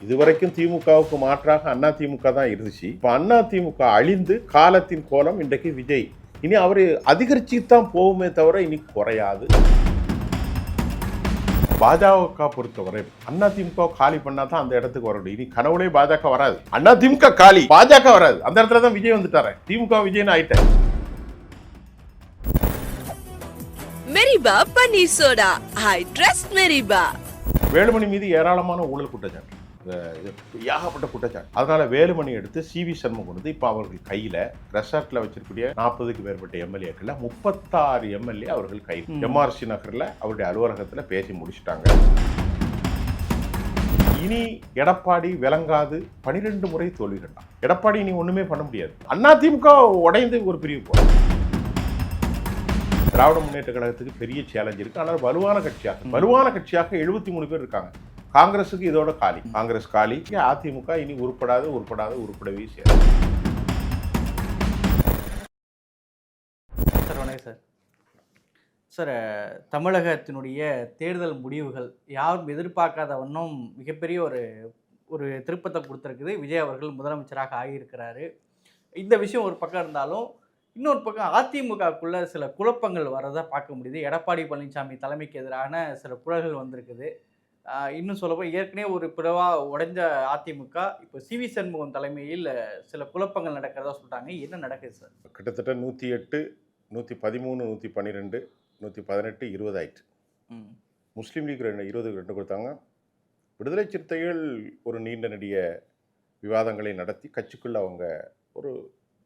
இதுவரைக்கும் திமுகவுக்கு மாற்றாக அண்ணா திமுக தான் இருந்துச்சு. இப்ப அண்ணா திமுக அழிந்து காலத்தின் கோலம் இன்றைக்கு விஜய். இனி அவரு அதிகரிச்சுதான் போகுமே தவிர இனி குறையாது. பாஜக பொறுத்தவரை அண்ணா திமுக காலி பண்ணாதான் அந்த இடத்துக்கு வரணும். இனி கனவுலே பாஜக வராது. அண்ணா திமுக காலி, பாஜக வராது. அந்த இடத்துல தான் விஜய் வந்துட்டாரு. திமுக விஜய்னு ஆயிட்டாரு. மெரிபா பன்னீர் சோடா, ஐ ட்ரஸ்ட் மெரிபா. வேலுமணி மீது ஏராளமான ஊழல் குற்றச்சாட்டு, ஏகப்பட்ட குற்றச்சாட்டு. அதனால வேலுமணி எடுத்து CV சண்முகம் வந்து இப்ப அவர்கள் கையில ரெசார்ட்ல வச்சிருக்கக்கூடிய 40க்கு மேற்பட்ட எம்எல்ஏக்கள் 36 எம்எல்ஏ அவர்கள் கையில் MRC நகர்ல அவருடைய அலுவலகத்துல பேசி முடிச்சுட்டாங்க. இனி எடப்பாடி விளங்காது 12 முறை தோல்வி கண்டான். எடப்பாடி இனி ஒண்ணுமே பண்ண முடியாது. அதிமுக உடைந்து ஒரு பிரிவு போகும். திராவிட முன்னேற்ற கழகத்துக்கு பெரிய சேலஞ்ச் இருக்கு. ஆனால் வலுவான கட்சியாக 73 பேர் இருக்காங்க. காங்கிரஸுக்கு இதோட காலி. காங்கிரஸ் காலி. அதிமுக இனி உருப்படவே செய்யாது. சார் வணக்கம் சார். சார், தமிழகத்தினுடைய தேர்தல் முடிவுகள் யாரும் எதிர்பார்க்காத வண்ணம் மிகப்பெரிய ஒரு திருப்பத்தை கொடுத்துருக்குது. விஜய் அவர்கள் முதலமைச்சராக ஆகியிருக்கிறாரு. இந்த விஷயம் ஒரு பக்கம் இருந்தாலும் இன்னொரு பக்கம் அதிமுகக்குள்ள சில குழப்பங்கள் வரதை பார்க்க முடியுது. எடப்பாடி பழனிசாமி தலைமைக்கு எதிரான சில குரல்கள் வந்திருக்குது. இன்னும் சொல்லப்போனால் ஏற்கனவே ஒரு பிளவா உடைஞ்ச அதிமுக இப்போ CV சண்முகம் தலைமையில் சில குழப்பங்கள் நடக்கிறதா சொல்லிட்டாங்க. என்ன நடக்குது சார்? கிட்டத்தட்ட 108, 113, 112, 118, 20 ஆயிடுச்சு. முஸ்லீம் லீக் 20 கொடுத்தாங்க. விடுதலை சிறுத்தைகள் ஒரு நீண்ட நெடிய விவாதங்களை நடத்தி கட்சிக்குள்ள அவங்க ஒரு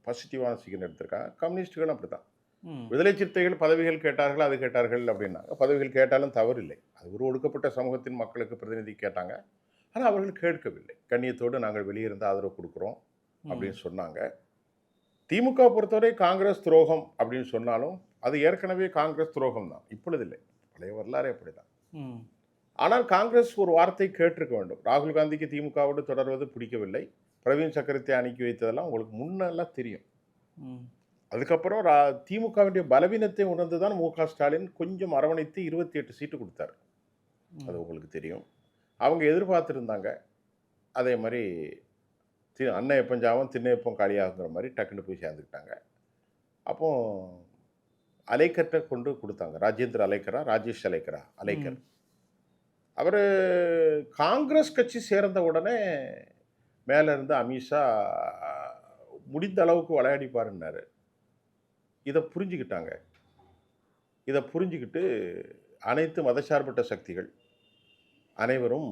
பாசிட்டிவான சிக்கன் எடுத்திருக்காங்க. கம்யூனிஸ்டுகளும் அப்படித்தான். விடுதலை சிறுத்தைகள் பதவிகள் கேட்டார்கள், அது கேட்டார்கள் அப்படின்னாங்க. பதவிகள் கேட்டாலும் தவறு இல்லை. அது ஒரு ஒடுக்கப்பட்ட சமூகத்தின் மக்களுக்கு பிரதிநிதி கேட்டாங்க. ஆனால் அவர்கள் கேட்கவில்லை. கண்ணியத்தோடு நாங்கள் வெளியிருந்து ஆதரவு கொடுக்குறோம் அப்படின்னு சொன்னாங்க. திமுக பொறுத்தவரை காங்கிரஸ் துரோகம் அப்படின்னு சொன்னாலும் அது ஏற்கனவே காங்கிரஸ் துரோகம் தான், இப்பொழுது இல்லை. பழைய வரலாறு அப்படிதான். ஆனால் காங்கிரஸ் ஒரு வார்த்தை கேட்டிருக்க வேண்டும். ராகுல் காந்திக்கு திமுகவோடு தொடர்வது பிடிக்கவில்லை. பிரவீன் சக்கரத்தை அனுப்பி வைத்ததெல்லாம் உங்களுக்கு முன்னெல்லாம் தெரியும். அதுக்கப்புறம் திமுகவுடைய பலவீனத்தை உணர்ந்துதான் MK ஸ்டாலின் கொஞ்சம் அரவணைத்து 28 சீட்டு கொடுத்தாரு. அது உங்களுக்கு தெரியும். அவங்க எதிர்பார்த்துருந்தாங்க. அதே மாதிரி அண்ணன் எப்பஞ்சாவும் திண்ணையப்பம் காலியாகுங்கிற மாதிரி டக்குன்னு போய் சேர்ந்துக்கிட்டாங்க. அப்போ அலைக்கரை கொண்டு கொடுத்தாங்க. ராஜேந்திர அலைக்கரா, ராஜேஷ் அலைக்கர். அவர் காங்கிரஸ் கட்சி சேர்ந்த உடனே மேலே இருந்து அமித்ஷா முடிந்த அளவுக்கு விளையாடிப்பாருன்னாரு. இதை புரிஞ்சுக்கிட்டு அனைத்து மதசார்பற்ற சக்திகள் அனைவரும்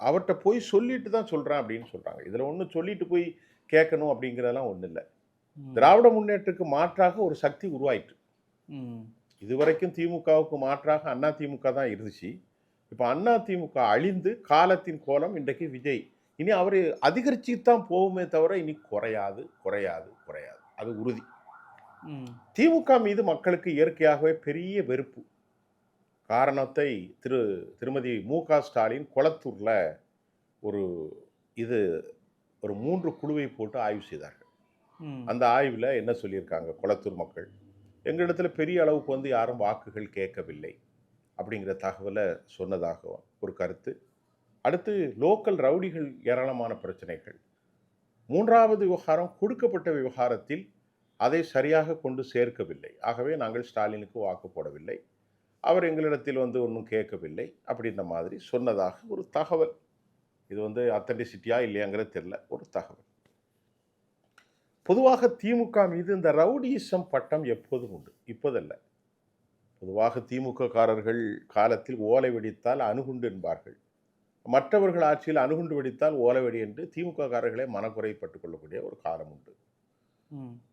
அவர்கிட்ட போய் சொல்லிட்டு தான் சொல்கிறேன் அப்படின்னு சொல்கிறாங்க. இதில் ஒன்றும் சொல்லிட்டு போய் கேட்கணும் அப்படிங்கிறதெல்லாம் ஒன்றும் இல்லை. திராவிட முன்னேற்றத்துக்கு மாற்றாக ஒரு சக்தி உருவாயிட்டு. இதுவரைக்கும் திமுகவுக்கு மாற்றாக அதிமுக தான் இருந்துச்சு. இப்போ அதிமுக அழிந்து காலத்தின் கோலம் இன்றைக்கு விஜய். இனி அவர் அதிகரிச்சுதான் போகுமே தவிர இனி குறையாது. அது உறுதி. திமுக மீது மக்களுக்கு இயற்கையாகவே பெரிய வெறுப்பு. காரணத்தை திருமதி MK ஸ்டாலின் கொளத்தூர்ல ஒரு 3 குழுவை போட்டு ஆய்வு செய்தார்கள். அந்த ஆய்வில் என்ன சொல்லியிருக்காங்க? கொளத்தூர் மக்கள் எங்களிடத்துல பெரிய அளவுக்கு வந்து யாரும் வாக்குகள் கேட்கவில்லை அப்படிங்கிற தகவலை சொன்னதாக ஒரு கருத்து. அடுத்து லோக்கல் ரவுடிகள் ஏராளமான பிரச்சனைகள். 3வது விவகாரம் கொடுக்கப்பட்ட விவகாரத்தில் அதை சரியாக கொண்டு சேர்க்கவில்லை. ஆகவே நாங்கள் ஸ்டாலினுக்கு வாக்கு போடவில்லை, அவர் எங்களிடத்தில் ஒன்றும் கேட்கவில்லை அப்படின்ற மாதிரி சொன்னதாக ஒரு தகவல். இது அத்தன்டிசிட்டியா இல்லையாங்கிறது தெரியல, ஒரு தகவல். பொதுவாக திமுக மீது இந்த ரவுடியிசம் பட்டம் எப்போதும் உண்டு, இப்போதல்ல. பொதுவாக திமுக காரர்கள் காலத்தில் ஓலை வெடித்தால் அணுகுண்டு என்பார்கள். மற்றவர்கள் ஆட்சியில் அணுகுண்டு வெடித்தால் ஓலை வெடி என்று திமுக காரர்களே மனக்குறைப்பட்டுக் கொள்ளக்கூடிய ஒரு காலம் உண்டு.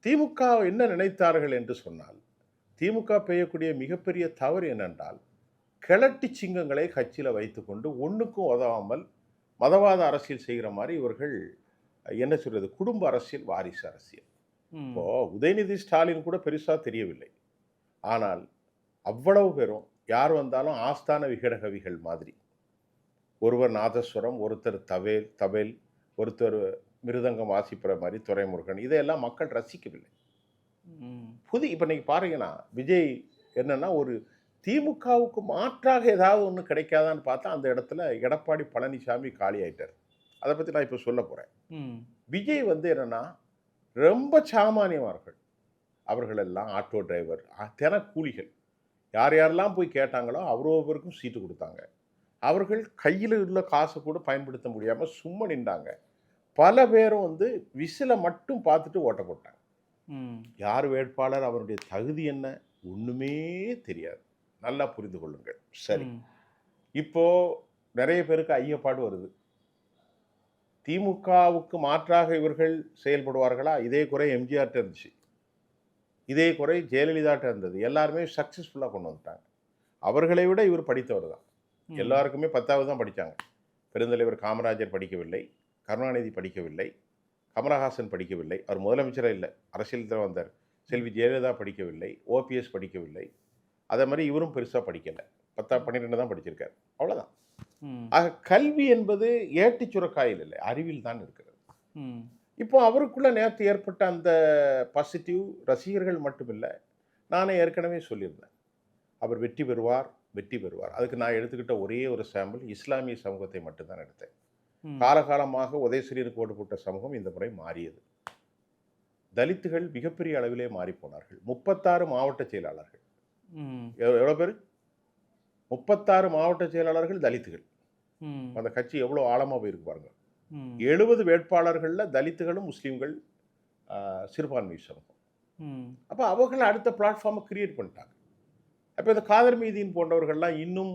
திமுக என்ன நினைத்தார்கள் என்று சொன்னால், திமுக பெய்யக்கூடிய மிகப்பெரிய தவறு என்னென்றால், கிழட்டு சிங்கங்களை கட்சியில் வைத்துக்கொண்டு ஒன்றுக்கும் உதவாமல் மதவாத அரசியல் செய்கிற மாதிரி இவர்கள் என்ன சொல்றது, குடும்ப அரசியல், வாரிசு அரசியல். இப்போ உதயநிதி ஸ்டாலின் கூட பெருசா தெரியவில்லை. ஆனால் அவ்வளவு பேரும் யார் வந்தாலும் ஆஸ்தான விகடகவிகள் மாதிரி. ஒருவர் நாதஸ்வரம், ஒருத்தர் தபேல், ஒருத்தர் மிருதங்கம் வாசிப்புற மாதிரி துரைமுருகன். இதையெல்லாம் மக்கள் ரசிக்கவில்லை. இப்போ நீங்கள் பாருங்கன்னா விஜய் என்னன்னா ஒரு திமுகவுக்கு மாற்றாக ஏதாவது ஒன்று கிடைக்காதான்னு பார்த்தா அந்த இடத்துல எடப்பாடி பழனிசாமி காலி ஆயிட்டார். அதை பற்றி நான் இப்போ சொல்ல போகிறேன். விஜய் வந்து என்னன்னா ரொம்ப சாமானியமார்கள். அவர்கள் எல்லாம் ஆட்டோ டிரைவர், தினக்கூலிகள். யார் யாரெல்லாம் போய் கேட்டாங்களோ அவ்வளோ பேருக்கும் சீட்டு கொடுத்தாங்க. அவர்கள் கையில் உள்ள காசை கூட பயன்படுத்த முடியாமல் சும்மா நின்றாங்க. பல பேரும் வந்து விசிலை மட்டும் பார்த்துட்டு ஓட்ட போட்டாங்க. யார் வேட்பாளர், அவருடைய தகுதி என்ன, ஒன்றுமே தெரியாது. நல்லா புரிந்து கொள்ளுங்கள். சரி, இப்போ நிறைய பேருக்கு ஐயப்பாடு வருது. திமுகவுக்கு மாற்றாக இவர்கள் செயல்படுவார்களா? இதே குறை எம்ஜிஆர்ட்ட இருந்துச்சு, இதே குறை ஜெயலலிதாட்ட இருந்தது. எல்லாருமே சக்ஸஸ்ஃபுல்லாக கொண்டு வந்துட்டாங்க. அவர்களை விட இவர் படித்தவர் தான். எல்லாருக்குமே 10வது தான் படித்தாங்க. பெருந்தலைவர் காமராஜர் படிக்கவில்லை, கருணாநிதி படிக்கவில்லை, கமலஹாசன் படிக்கவில்லை. அவர் முதலமைச்சராக இல்லை, அரசியல் வந்தார். செல்வி ஜெயலலிதா படிக்கவில்லை, ஓபிஎஸ் படிக்கவில்லை. அதே மாதிரி இவரும் பெருசாக படிக்கலை, 10 12 தான் படிச்சிருக்காரு, அவ்வளோதான். ஆக கல்வி என்பது ஏட்டு சுரக்காயில் இல்லை, அறிவில் தான் இருக்கிறது. இப்போ அவருக்குள்ள நேற்று ஏற்பட்ட அந்த பாசிட்டிவ் ரசிகர்கள் மட்டுமில்லை, நானே ஏற்கனவே சொல்லியிருந்தேன், அவர் வெற்றி பெறுவார், வெற்றி பெறுவார். அதுக்கு நான் எடுத்துக்கிட்ட ஒரே ஒரு சாம்பிள் இஸ்லாமிய சமூகத்தை மட்டும்தான் எடுத்தேன். காலகாலமாக உதயசூரியனுக்கு ஓட்டு போட்ட சமூகம் இந்த முறை மாறியது. தலித்துகள் மிகப்பெரிய அளவிலே மாறி போனார்கள். 36 மாவட்ட செயலாளர்கள். எவ்வளோ பேர்? 36 மாவட்ட செயலாளர்கள் தலித்துகள். அந்த கட்சி எவ்வளோ ஆழமாக போயிருக்கு பாருங்க. 70 வேட்பாளர்களில் தலித்துகளும் முஸ்லீம்கள், சிறுபான்மை சமூகம். அப்போ அவர்கள் அடுத்த பிளாட்ஃபார்மை கிரியேட் பண்ணிட்டாங்க. அப்போ இந்த காதர் மீதியின் போன்றவர்கள்லாம் இன்னும்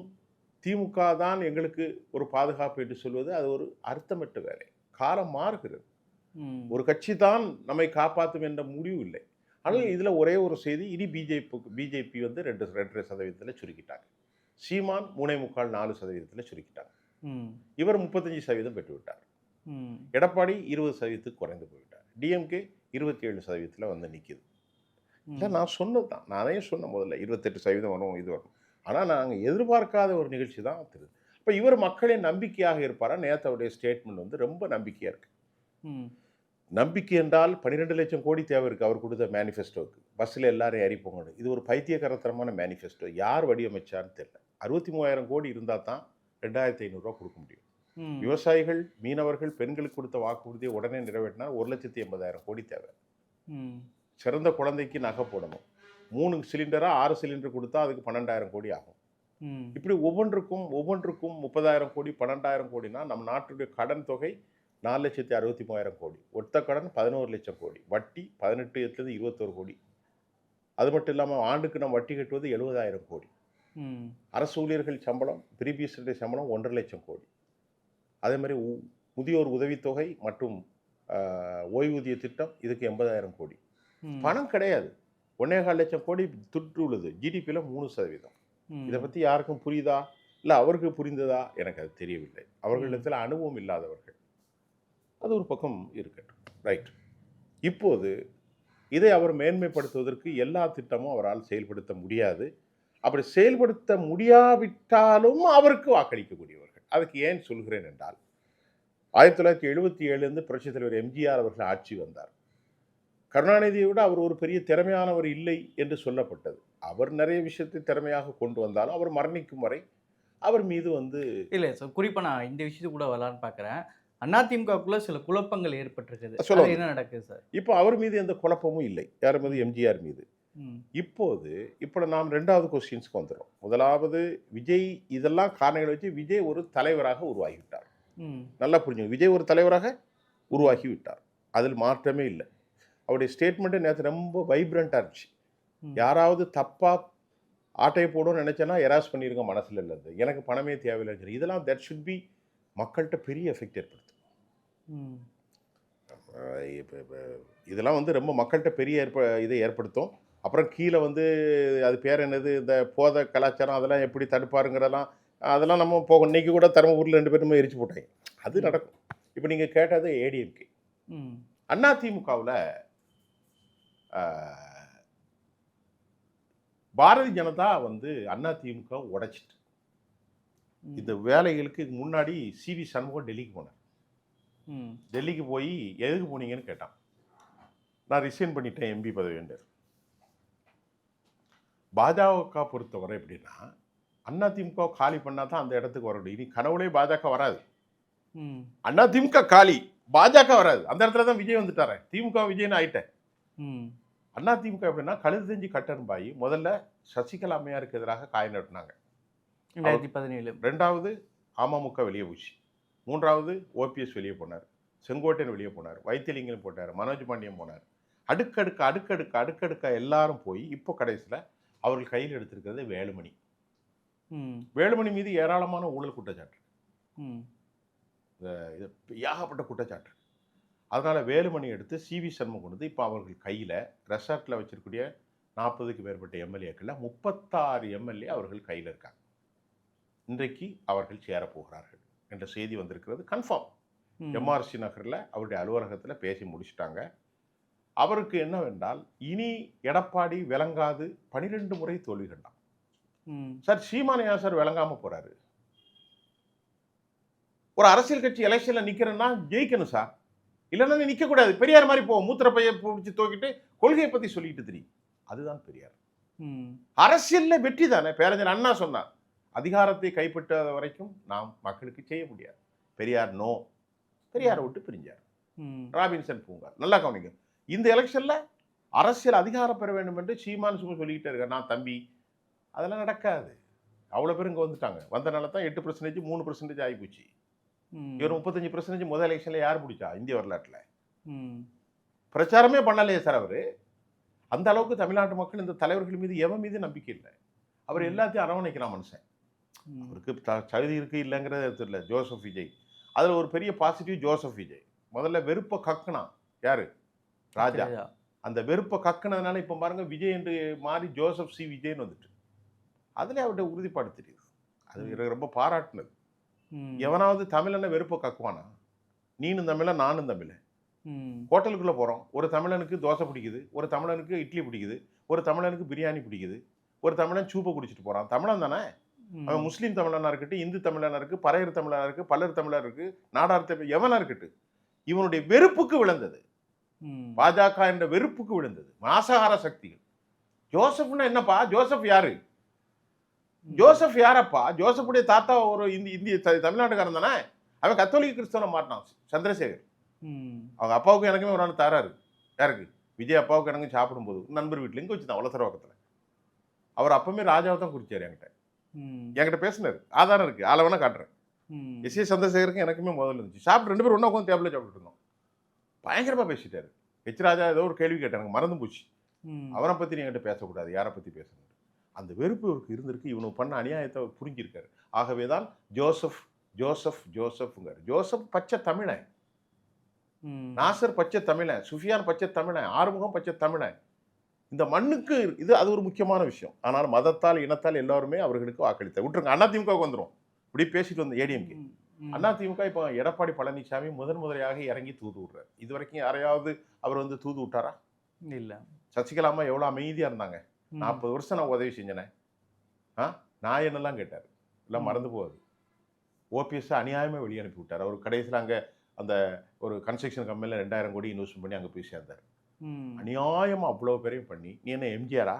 திமுக தான் எங்களுக்கு ஒரு பாதுகாப்பு என்று சொல்வது அது ஒரு அர்த்தமற்ற வேலை. காலம் மாறுகிறது. ஒரு கட்சி தான் நம்மை காப்பாற்றும் என்ற முடிவு இல்லை. ஆனால் இதில் ஒரே ஒரு செய்தி, இனி பிஜேபி வந்து 2.5% சுருக்கிட்டாங்க. சீமான் 3.25-4% சுருக்கிட்டாங்க. இவர் 35% பெற்றுவிட்டார். எடப்பாடி 20% குறைந்து போய்விட்டார். டிஎம்கே 27% வந்து நிற்கிது. இல்லை, நான் சொன்னது தான், நானே சொன்ன முதல்ல 28% வரும், இது வரும். ஆனால் நாங்கள் எதிர்பார்க்காத ஒரு நிகழ்ச்சி தான் தெரியுது. இப்போ இவர் மக்களின் நம்பிக்கையாக இருப்பாரா? நேற்று அவருடைய ஸ்டேட்மெண்ட் வந்து ரொம்ப நம்பிக்கையாக இருக்கு. நம்பிக்கை என்றால் 12 லட்சம் கோடி தேவை இருக்குது அவர் கொடுத்த மேனிஃபெஸ்டோவுக்கு. பஸ்ஸில் எல்லாரும் ஏறி போகணும். இது ஒரு பைத்தியகரத்தனமான மேனிஃபெஸ்டோ. யார் வடிவமைச்சான்னு தெரியல. 63,000 கோடி இருந்தால் தான் 2,500 ரூபா கொடுக்க முடியும். விவசாயிகள், மீனவர்கள், பெண்களுக்கு கொடுத்த வாக்குறுதியை உடனே நிறைவேற்றினா 1,80,000 கோடி தேவை. சிறந்த குழந்தைக்கு நகை போடணும். 3 சிலிண்டரா 6 சிலிண்டர் கொடுத்தா அதுக்கு 12,000 கோடி ஆகும். இப்படி ஒவ்வொன்றுக்கும் 30,000 கோடி, 12,000 கோடினா நம்ம நாட்டுடைய கடன் தொகை 4,63,000 கோடி. ஒத்த கடன் 11 லட்சம் கோடி, வட்டி 18 21 கோடி. அது மட்டும் இல்லாமல் ஆண்டுக்கு நம்ம வட்டி கட்டுவது 70,000 கோடி. அரசு ஊழியர்கள் சம்பளம், பிரிபிஎஸ்டைய சம்பளம் 1.5 லட்சம் கோடி. அதே மாதிரி முதியோர் உதவித்தொகை மற்றும் ஓய்வூதிய திட்டம், இதுக்கு 80,000 கோடி. பணம் கிடையாது. 1.25 லட்சம் கோடி துட்டு உள்ளது. ஜிடிபியில் 3%. இதை பற்றி யாருக்கும் புரியுதா? இல்லை அவருக்கு புரிந்ததா? எனக்கு அது தெரியவில்லை. அவர்களிடத்தில் அனுபவம் இல்லாதவர்கள். அது ஒரு பக்கம் இருக்கட்டும், ரைட். இப்போது இதை அவர் மேன்மைப்படுத்துவதற்கு எல்லா திட்டமும் அவரால் செயல்படுத்த முடியாது. அப்படி செயல்படுத்த முடியாவிட்டாலும் அவருக்கு வாக்களிக்கக்கூடியவர்கள். அதுக்கு ஏன் சொல்கிறேன் என்றால், 1977 புரட்சித் தலைவர் எம்ஜிஆர் அவர்கள் ஆட்சி வந்தார். கருணாநிதியை விட அவர் ஒரு பெரிய திறமையானவர் இல்லை என்று சொல்லப்பட்டது. அவர் நிறைய விஷயத்தை திறமையாக கொண்டு வந்தாலும் அவர் மரணிக்கும் வரை அவர் மீது வந்து இல்லை சார், குறிப்பாக நான் இந்த விஷயத்தை கூட வரலான்னு பார்க்குறேன். அதிமுகக்குள்ள சில குழப்பங்கள் ஏற்பட்டிருக்குது. என்ன நடக்குது சார்? இப்போ அவர் மீது எந்த குழப்பமும் இல்லை. யார் மீது? எம்ஜிஆர் மீது. இப்போ நாம் 2வது கொஸ்டின்ஸ்க்கு வந்துடும். முதலாவது, விஜய் இதெல்லாம் காரணங்களை வச்சு விஜய் ஒரு தலைவராக உருவாகிவிட்டார். நல்லா புரிஞ்சுங்க, விஜய் ஒரு தலைவராக உருவாகி விட்டார். அதில் மாற்றமே இல்லை. அவருடைய ஸ்டேட்மெண்ட்டு நேற்று ரொம்ப வைப்ரண்ட்டாக இருந்துச்சு. யாராவது தப்பாக ஆட்டையை போடணும்னு நினச்சேன்னா எராஸ் பண்ணியிருக்க மனசில் இல்லது, எனக்கு பணமே தேவையில்லை. இதெல்லாம் தட் ஷுட் பி மக்கள்கிட்ட பெரிய எஃபெக்ட் ஏற்படுத்தும். இதெல்லாம் வந்து ரொம்ப மக்கள்கிட்ட பெரிய இதை ஏற்படுத்தும். அப்புறம் கீழே வந்து அது பேர் என்னது, இந்த போதை கலாச்சாரம், அதெல்லாம் எப்படி தடுப்பாருங்கிறதெல்லாம் அதெல்லாம் நம்ம போக இன்றைக்கி கூட தருமபுரியில் 2 பேருமே எரிச்சு போட்டாங்க. அது நடக்கும். இப்போ நீங்கள் கேட்டது ஏடிஎம்கே. அதிமுகவில் பாரதிய ஜனதா வந்து அதிமுக உடைச்சிட்டு இந்த வேலைகளுக்கு முன்னாடி சிவி சண்முகம் டெல்லிக்கு போனார். டெல்லிக்கு போய் எதுக்கு போனீங்கன்னு கேட்டான். நான் ரிசைன் பண்ணிட்டேன் எம்பி பதவின்றார். பாஜக பொறுத்தவரை எப்படின்னா, அதிமுக காலி பண்ணா தான் அந்த இடத்துக்கு வர முடியும். இனி கனவுலே பாஜக வராது. ம். அதிமுக காலி, பாஜக வராது. அந்த இடத்துல தான் விஜய் வந்துட்டாரே. திமுக விஜய்னு ஆயிட்டேன். ம். அதிமுக எப்படின்னா கழுது தெரிஞ்சு கட்டரும்பாயி முதல்ல சசிகலா அம்மையாருக்கு எதிராக காய் நட்டினாங்க. 2017. 2வது அமமுக வெளியே போச்சு. 3வது ஓபிஎஸ் வெளியே போனார். செங்கோட்டையன் வெளியே போனார். வைத்திலிங்கம் போட்டார். மனோஜ் பாண்டியன் போனார். அடுக்கடுக்கா எல்லாரும் போய் இப்போ கடைசியில் அவர்கள் கையில் எடுத்திருக்கிறது வேலுமணி. ம். வேலுமணி மீது ஏராளமான ஊழல் குற்றச்சாட்டு, ம். இது ஏகப்பட்ட குற்றச்சாட்டு. அதனால வேலுமணி எடுத்து சிவி சண்முகம் வந்து இப்போ அவர்கள் கையில் ரெசார்ட்டில் வச்சிருக்கக்கூடிய 40க்கு மேற்பட்ட எம்எல்ஏக்களில் 36 எம்எல்ஏ அவர்கள் கையில் இருக்காங்க. இன்றைக்கு அவர்கள் சேரப்போகிறார்கள் என்ற செய்தி வந்திருக்கிறது. கன்ஃபார்ம். ம். எம்ஆர்சி நகரில் அவருடைய அலுவலகத்தில் பேசி முடிச்சுட்டாங்க. அவருக்கு என்னவென்றால் இனி எடப்பாடி விளங்காது 12 முறை தோல்வி கண்டான். ம். சார் சீமான் ஏன் சார் விளங்காம போறாரு? ஒரு அரசியல் கட்சி எலெக்ஷன்ல நிக்கிறேன்னா ஜெயிக்கணும் சார், இல்லைன்னா நீ நிக்க கூடாது. பெரியார் மாதிரி போ, மூத்திர பைய பிடிச்சி தூக்கிட்டு கொள்கையை பத்தி சொல்லிட்டு தெரியும். அதுதான் பெரியார். ம். அரசியல்ல வெற்றி தானே. பேரஞ்சர் அண்ணா சொன்னார், அதிகாரத்தை கைப்பற்றாத வரைக்கும் நாம் மக்களுக்கு செய்ய முடியாது. பெரியார் நோ, பெரியாரை விட்டு பிரிஞ்சார். ம். ராபின்சன் பூங்கா. நல்லா கவனிங்க. இந்த எலெக்ஷன்ல அரசியல் அதிகாரம் பெற வேண்டும் என்று சீமான் சும்மா சொல்லிக்கிட்டே இருக்கார். நான் தம்பி, அதெல்லாம் நடக்காது. அவ்வளோ பேர் இங்கே வந்துட்டாங்க. வந்தனால தான் 8% 3% ஆகிப்போச்சு. ம். இவர் 35% முதல் எலெக்ஷனில் யார் பிடிச்சா இந்திய வரலாற்றில்? ம். பிரச்சாரமே பண்ணலையே சார் அவர். அந்த அளவுக்கு தமிழ்நாட்டு மக்கள் இந்த தலைவர்கள் மீது எவன் மீது நம்பிக்கை இல்லை. அவர் எல்லாத்தையும் அரவணைக்கிறான் மனுஷன். ம். அவருக்கு தகுதி இருக்கு இல்லைங்கிறது தெரியல. ஜோசப் விஜய் அதில் ஒரு பெரிய பாசிட்டிவ். ஜோசப் விஜய் முதல்ல வெறுப்பை கக்குனா யாரு? ராஜா. சரியா. அந்த வெறுப்பை கக்குனதுனால இப்போ பாருங்க விஜய் என்று மாறி ஜோசப் சி விஜய்னு வந்துட்டு அதில் அவருடைய உறுதிப்பாடு தெரியுது. அது எனக்கு ரொம்ப பாராட்டுனது. ம். எவனாவது தமிழனை வெறுப்பை கக்குவானா? நீனும் தமிழன் நானும் தமிழன். ம். ஹோட்டலுக்குள்ளே போகிறோம், ஒரு தமிழனுக்கு தோசை பிடிக்குது, ஒரு தமிழனுக்கு இட்லி பிடிக்குது, ஒரு தமிழனுக்கு பிரியாணி பிடிக்குது, ஒரு தமிழன் சூப்பை குடிச்சிட்டு போகிறான். தமிழன் தானே ம். அவன். முஸ்லீம் தமிழனாக இருக்கட்டும், இந்து தமிழனாக இருக்குது, பறையர் தமிழனாக இருக்குது, பல்லர் தமிழர் இருக்குது, நாடார் தமிழ் எவனாக இருக்கட்டும், இவனுடைய வெறுப்புக்கு விழுந்தது. ம். பாஜக என்ற வெறுப்புக்கு விழுந்தது மாசாகார சக்திகள். ஜோசப்னா என்னப்பா? ஜோசப் யாரு? ஜோசப் யாரப்பா? ஜோசப்புடைய தாத்தா ஒரு இந்திய தமிழ்நாட்டுக்காரன் தானே. அவன் கத்தோலிக்க கிறிஸ்தவனை மாட்டினான். சந்திரசேகர் ம். அவங்க அப்பாவுக்கும் எனக்குமே ஒரு நாள் தாராரு. யாருக்கு? விஜய் அப்பாவுக்கு எனக்கு சாப்பிடும்போது நண்பர் வீட்டில் இங்கே வச்சு தான் வளசரவாக்கத்தில். அவர் அப்பவுமே ராஜாவை தான் குறிச்சார். என்கிட்ட பேசினார். ஆதாரம் இருக்குது, ஆளை வேணா காட்டுறேன். ம். எஸ் ஏ சந்திரசேகருக்கும் எனக்குமே முதல்ல இருந்துச்சு. சாப்பிட்டு 2 பேரும் ஒன்றா உட்காந்து டேபிளில் சாப்பிட்டு இருந்தோம். பயங்கரமாக பேசிட்டாரு. ஹெச் ராஜா ஏதோ ஒரு கேள்வி கேட்டார், எனக்கு மறந்து போச்சு. ம். அவரை பற்றி நீ என்கிட்ட பேசக்கூடாது, யாரை பற்றி பேசணும். அந்த வெறுப்பு இவருக்கு இருந்திருக்கு. இவனுக்கு பண்ண அநியாயத்தை அவர் புரிஞ்சிருக்காரு. ஆகவே தான் ஜோசப் ஜோசப் ஜோசப்ங்கார். ஜோசப் பச்சை தமிழன், ம். நாசர் பச்சை தமிழன், சுஃபியான் பச்சை தமிழன், ஆறுமுகம் பச்சை தமிழன். இந்த மண்ணுக்கு இது அது ஒரு முக்கியமான விஷயம். ஆனால் மதத்தால் இனத்தால் எல்லாருமே அவர்களுக்கு வாக்களித்தார். விட்டுருங்க, அதிமுகவுக்கு வந்துடும். இப்படி பேசிட்டு வந்த ஏடிஎம்கே. ம். அதிமுக இப்போ எடப்பாடி பழனிசாமி முதன்முறையாக இறங்கி தூது விடுறாரு. இது வரைக்கும் யாரையாவது அவர் வந்து தூது விட்டாரா? இல்ல. சசிகலா அம்மா எவ்வளோ அமைதியாக இருந்தாங்க. ம். 40 வருஷம் நான் உதவி செஞ்சேனே, நான் என்னெல்லாம் கேட்டார், எல்லாம் மறந்து போகுது. ஓபிஎஸ் அநியாயமாக வெளியே அனுப்பி விட்டார். அவர் கடைசியில் அங்கே அந்த ஒரு கன்ஸ்ட்ரக்ஷன் கம்பெனியில் 2000 கோடி இன்வெஸ்ட் பண்ணி அங்கே போய் சேர்ந்தார். ம். அநியாயமாக அவ்வளோ பேரையும் பண்ணி, நீ என்ன எம்ஜிஆரா?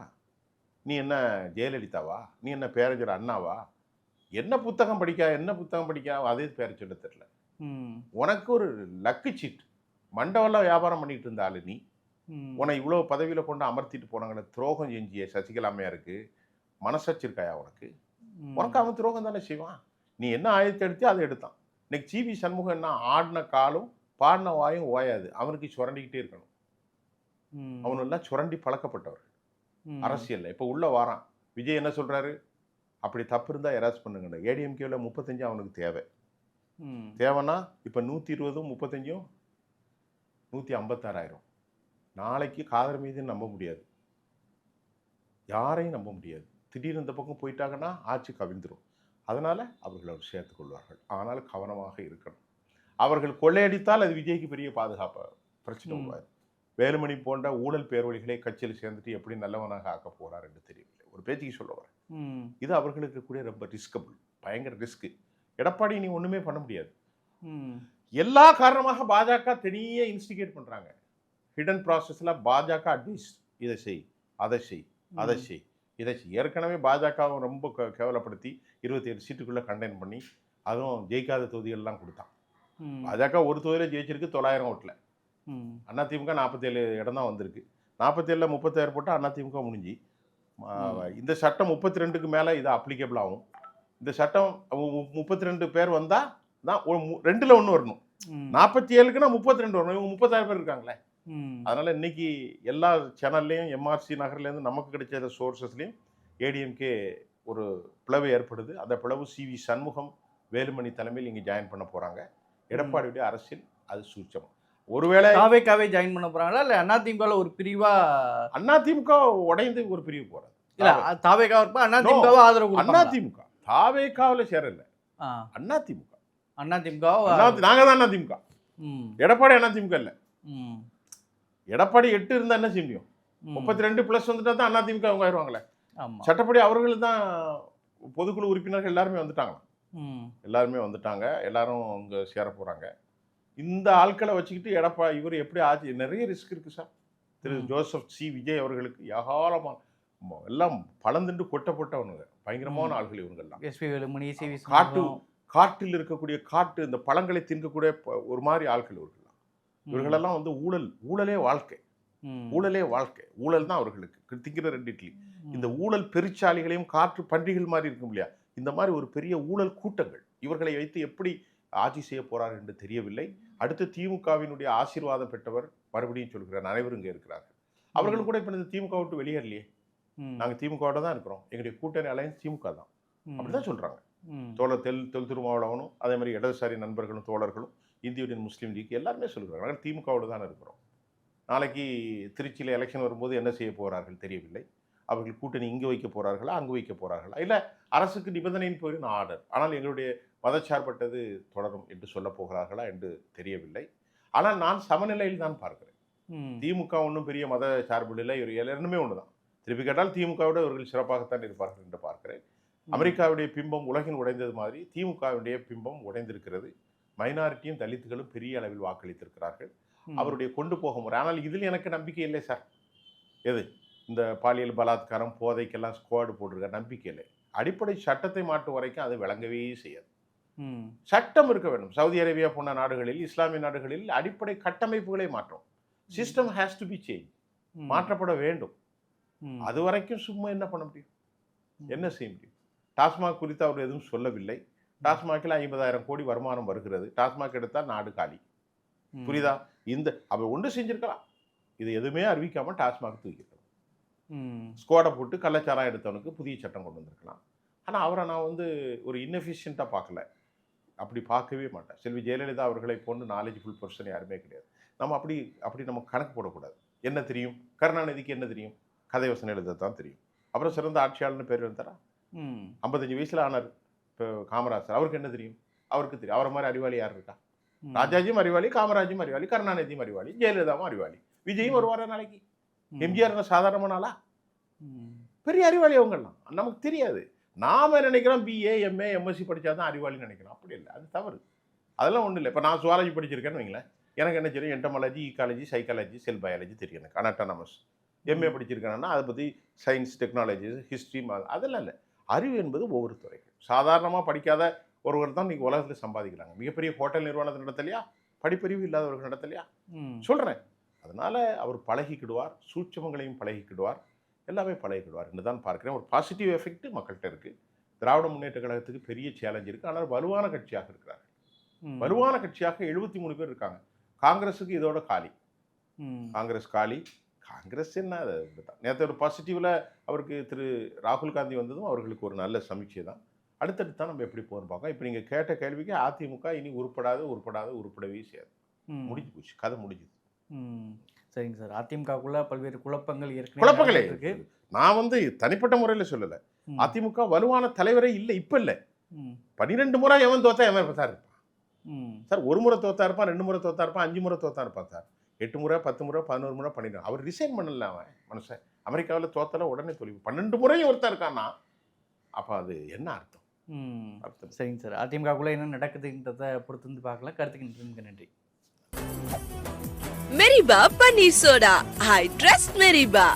நீ என்ன ஜெயலலிதாவா? நீ என்ன பேரஞ்சர் அண்ணாவா? என்ன புத்தகம் படிக்க அதே பேர் சொல்ல தெரியல. ம். உனக்கு ஒரு லக்கு சீட். மண்டவெல்லாம் வியாபாரம் பண்ணிட்டு இருந்த ஆளு நீ. ம். உன்னை இவ்வளோ பதவியில் கொண்டு அமர்த்திட்டு போனாங்களே, துரோகம் செஞ்சிய சசிகலா அம்மையாருக்கு மனசாட்சி இருக்காயா உனக்கு? ம். உனக்கு அவன் துரோகம் தானே செய்வான். நீ என்ன ஆயத்தை எடுத்தியோ அதை எடுத்தான். இன்னைக்கு சிவி சண்முகம் என்ன ஆடின காலும் பாடின வாயும் ஓயாது. அவனுக்கு சுரண்டிக்கிட்டே இருக்கணும். ம். அவனெல்லாம் சுரண்டி பழக்கப்பட்டவர்கள் ம். அரசியலில். இப்போ உள்ள வாரான். விஜய் என்ன சொல்றாரு? அப்படி தப்பு இருந்தால் எராஸ் பண்ணுங்க. ஏடிஎம்கேவில் 35 அவனுக்கு தேவை. ம். தேவைன்னா இப்போ 120 35 156,000. நாளைக்கு காதர் மீது நம்ப முடியாது, யாரையும் நம்ப முடியாது. திடீர்னு இந்த பக்கம் போயிட்டாங்கன்னா ஆட்சி கவிழ்ந்துடும். அதனால் அவர்கள் அவர் சேர்த்துக் கொள்வார்கள். ஆனால் கவனமாக இருக்கணும். அவர்கள் கொள்ளையடித்தால் அது விஜய்க்கு பெரிய பாதுகாப்பாக பிரச்சனை உருவாது. வேலுமணி போன்ற ஊழல் பேர்வழிகளை கட்சியில் சேர்ந்துட்டு எப்படி நல்லவனாக ஆக்க போறார் என்று தெரியவில்லை. ஒரு பேச்சுக்கு சொல்ல வரேன். இது அவர்களுக்கு கூட ரொம்ப ரிஸ்கபிள், பயங்கர ரிஸ்க். எடப்பாடி நீ ஒன்றுமே பண்ண முடியாது. எல்லா காரணமாக பாஜக தனியே இன்ஸ்டிகேட் பண்ணுறாங்க. ஹிடன் ப்ராசஸில் பாஜக அட்வைஸ், இதை செய், அதை செய், அதை செய். இதை ஏற்கனவே பாஜகவை ரொம்ப கேவலப்படுத்தி 27 சீட்டுக்குள்ளே கண்டெயின் பண்ணி அதுவும் ஜெயிக்காத தொகுதிகள்லாம் கொடுத்தான். பாஜக ஒரு தொகுதியில் ஜெயிச்சிருக்கு 900 ஓட்டில். அதிமுக 47 இடம் தான் வந்திருக்கு. 47ல் 36 போட்டால் அதிமுக முடிஞ்சு. இந்த சட்டம் 32க்கு மேலே இது அப்ளிகபிள் ஆகும். இந்த சட்டம் 32 பேர் வந்தால் தான் 2ல் 1 வரணும். 47க்குன்னா 32 வரணும். இவங்க 36 பேர் இருக்காங்களே. அதனால் இன்னைக்கு எல்லா சேனல்லையும் எம்ஆர்சி நகர்லேருந்து நமக்கு கிடைச்ச சோர்சஸ்லையும் ஏடிஎம்கே ஒரு பிளவு ஏற்படுது. அந்த பிளவு சிவி சண்முகம் வேலுமணி தலைமையில் இங்கே ஜாயின் பண்ண போகிறாங்க. எடப்பாடியுடைய அரசியல் அது சூட்சம். ஒருவேளை தாவேக்காவே ஜாயின் பண்ண போறாங்களா இல்ல அதிமுகவில் ஒரு பிரிவா? அதிமுக உடைந்து ஒரு பிரிவு போகிறது. இல்ல தாவேக்கா இருப்பா அதிமுகவை ஆதரவு அதிமுக தாவேக்காவில் சேரல. அதிமுக நாங்கள் தான் அதிமுக. எடப்பாடி அதிமுக இல்லை. எடப்பாடி 8 இருந்தால் என்ன செய்ய முடியும்? 32 ப்ளஸ் வந்துட்டா தான் அதிமுக அவங்க ஆயிடுவாங்களே. சட்டப்படி அவர்கள் தான் பொதுக்குழு உறுப்பினர்கள் எல்லாருமே வந்துட்டாங்களா? எல்லாருமே வந்துட்டாங்க. எல்லாரும் அங்கே சேர போகிறாங்க. இந்த ஆட்களை வச்சுக்கிட்டு இவர் எப்படி ஆட்சி நிறைய ரிஸ்க் இருக்குது சார். திரு ஜோசப் சி விஜய் அவர்களுக்கு ஏகாலமாக எல்லாம் பழந்துண்டு கொட்டப்பட்டவனுங்க, பயங்கரமான ஆள்கள் இவங்கெல்லாம். எஸ்பி வேலுமணி, சிவி காட்டில் இருக்கக்கூடிய இந்த பழங்களை தின்கக்கூடிய ஒரு மாதிரி ஆட்கள் இவர்களெல்லாம் வந்து ஊழலே வாழ்க்கை. ஊழல் தான் அவர்களுக்கு திங்கிற 2 இட்லி. இந்த ஊழல் பெருச்சாலிகளையும் காற்று பன்றிகள் மாதிரி இருக்கும் இல்லையா, இந்த மாதிரி ஒரு பெரிய ஊழல் கூட்டங்கள் இவர்களை வைத்து எப்படி ஆட்சி செய்ய போறார் என்று தெரியவில்லை. அடுத்து திமுகவினுடைய ஆசீர்வாதம் பெற்றவர் மறுபடியும் சொல்கிறார், அனைவரும் இங்கே இருக்கிறார்கள். அவர்கள் கூட இப்போ இந்த திமுக விட்டு வெளியேறலையே. நாங்கள் திமுகவோட தான் இருக்கிறோம், எங்களுடைய கூட்டணி அலையன்ஸ் திமுக தான், அப்படிதான் சொல்றாங்க. தோழர் தொல் திருமாவளவனும் அதே மாதிரி இடதுசாரி நண்பர்களும் தோழர்களும் இந்திய யூனியன் முஸ்லீம் லீக் எல்லாருமே சொல்கிறாங்க நாங்கள் திமுகவோடு தான் இருக்கிறோம். நாளைக்கு திருச்சியில் எலெக்ஷன் வரும்போது என்ன செய்ய போகிறார்கள் தெரியவில்லை. அவர்கள் கூட்டணி இங்கே வைக்க போகிறார்களா அங்கே வைக்க போகிறார்களா, இல்லை அரசுக்கு நிபந்தனையின் போயிடும் ஆர்டர், ஆனால் எங்களுடைய மதச்சார்பட்டது தொடரும் என்று சொல்ல போகிறார்களா என்று தெரியவில்லை. ஆனால் நான் சமநிலையில் தான் பார்க்கிறேன். திமுக ஒன்றும் பெரிய மத சார்பு இல்லை, இரண்டுமே ஒன்று தான். திருப்பி கேட்டால் திமுகவோட இவர்கள் சிறப்பாகத்தான் இருப்பார்கள் என்று பார்க்கிறேன். அமெரிக்காவுடைய பிம்பம் உலகின் உடைந்தது மாதிரி திமுகவுடைய பிம்பம் உடைந்திருக்கிறது. மைனாரிட்டியும் தலித்துகளும் பெரிய அளவில் வாக்களித்திருக்கிறார்கள். அவருடைய கொண்டு போக முறை. ஆனால் இதில் எனக்கு நம்பிக்கை இல்லை சார். எது இந்த பாலியல் பலாத்காரம் போதைக்கெல்லாம் ஸ்குவாடு போட்டிருக்க நம்பிக்கை இல்லை. அடிப்படை சட்டத்தை மாற்றும் வரைக்கும் அது விளங்கவே செய்யாது. சட்டம் இருக்க வேண்டும். சவுதி அரேபியா போன்ற நாடுகளில், இஸ்லாமிய நாடுகளில் அடிப்படை கட்டமைப்புகளை மாற்றும். System has to be change, மாற்றப்பட வேண்டும். அது வரைக்கும் சும்மா என்ன பண்ண முடியும், என்ன செய்ய முடியும்? டாஸ்மாக் குறித்து அவர் எதுவும் சொல்லவில்லை. டாஸ்மாகில் 50,000 கோடி வருமானம் வருகிறது. டாஸ்மாக் எடுத்தால் நாடு காலி. புரியுதா? அவர் ஒன்று செஞ்சிருக்கலாம், இது எதுவுமே அறிவிக்காமல் டாஸ்மாக் தூக்கிருக்கலாம். ஸ்குவாடை போட்டு கள்ளச்சாரம் எடுத்தவனுக்கு புதிய சட்டம் கொண்டு வந்திருக்கலாம். ஆனால் அவரை நான் வந்து ஒரு இன்எஃபிஷியண்ட்டாக பார்க்கல, அப்படி பார்க்கவே மாட்டேன். செல்வி ஜெயலலிதா அவர்களை போன்று நாலேஜ்ஃபுல் பர்சன் யாருமே கிடையாது. நம்ம அப்படி நம்ம கணக்கு போடக்கூடாது. என்ன தெரியும் கருணாநிதிக்கு? என்ன தெரியும்? கதை வசனம் எழுதத்தான் தெரியும். அப்புறம் சிறந்த ஆட்சியாளர்னு பேர் எழுந்தாரா? 55 வயசில் ஆனார் இப்போ காமராஜர். அவருக்கு என்ன தெரியும்? அவருக்கு தெரியும். அவரை மாதிரி அறிவாளி யார் இருக்கா? ராஜாஜியும் அறிவாளி, காமராஜும் அறிவாளி, கருணாநிதியும் அறிவாளி, ஜெயலலிதாவும் அறிவாளி, விஜயும் வருவார நாளைக்கு. எம்ஜிஆர் சாதாரணமானாலா? பெரிய அறிவாளி அவங்கெல்லாம். நமக்கு தெரியாது. நாம நினைக்கிறோம் பிஏ எம்ஏ எம்எஸ்சி படித்தாதான் அறிவாளின்னு நினைக்கிறோம். அப்படி இல்லை, அது தவறு. அதெல்லாம் ஒன்றும் இல்லை. இப்போ நான் சுவாலஜி படிச்சிருக்கேன்னு வைங்களேன், எனக்கு என்ன தெரியும்? என்டமாலஜி, ஈக்காலஜி, சைக்காலஜி, செல் பயாலஜி தெரியும் எனக்கு. அனாட்டோனமஸ் எம்ஏ படிச்சிருக்கேன்னா அதை பற்றி சயின்ஸ், டெக்னாலஜி, ஹிஸ்ட்ரி, அதெல்லாம் இல்லை. அறிவு என்பது ஒவ்வொரு துறைகள். சாதாரணமாக படிக்காத ஒருவர் தான் இன்றைக்கி உலகத்தில் சம்பாதிக்கிறாங்க. மிகப்பெரிய ஹோட்டல் நிறுவனத்தை நடத்தலையா? படிப்பறிவு இல்லாதவர்கள் நடத்தலையா? சொல்கிறேன். அதனால் அவர் பழகிக்கிடுவார், சூட்சமங்களையும் பழகிக்கிடுவார், எல்லாமே பழகிக்கிடுவார் என்று தான் பார்க்குறேன். ஒரு பாசிட்டிவ் எஃபெக்ட் மக்கள்கிட்ட இருக்குது. திராவிட முன்னேற்ற கழகத்துக்கு பெரிய சேலஞ்ச் இருக்குது. ஆனால் வலுவான கட்சியாக இருக்கிறார்கள். வலுவான கட்சியாக 73 பேர் இருக்காங்க. காங்கிரஸுக்கு இதோட காலி. காங்கிரஸ் காலி. காங்கிரஸ் என்ன நேற்று ஒரு பாசிட்டிவில் அவருக்கு திரு ராகுல் காந்தி வந்ததும் அவர்களுக்கு ஒரு நல்ல சமீட்சை தான். அடுத்தடுத்து தான் நம்ம எப்படி போகணும்னு பார்க்கலாம். இப்போ நீங்கள் கேட்ட கேள்விக்கு அதிமுக இனி உருப்படவே செய்யாது. முடிஞ்சு போச்சு, கதை முடிஞ்சுது. சரிங்க சார். அதிமுகக்குள்ள பல்வேறு குழப்பங்களே இருக்கு. நான் வந்து தனிப்பட்ட முறையில் சொல்லலை. அதிமுக வலுவான தலைவரே இல்லை, இப்போ இல்லை. 12 முறை எவன் தோத்தா எவன் இப்போ தான் இருப்பான் சார். 1 முறை தோத்தா இருப்பான், 2 முறை தோத்தா இருப்பான், 5 முறை தோத்தா இருப்பான் சார். 8 முறை, 10 முறை, 11 முறை பண்ணிடுறான். அவர் ரிசைன் பண்ணல. அவன் மனுஷன் அமெரிக்காவில் தோத்தல உடனே தொழில் 12 முறையும் ஒருத்தர் இருக்கான்னா அப்போ அது என்ன அர்த்தம்? சரிங்க சார். அதிமுகக்குள்ள என்ன நடக்குதுன்றதை பொறுத்து வந்து பார்க்கலாம். கருத்துக்கு நன்றி. மெரிபா பன்னீர் சோடா, ஐ ட்ரஸ்ட் மெரிபா.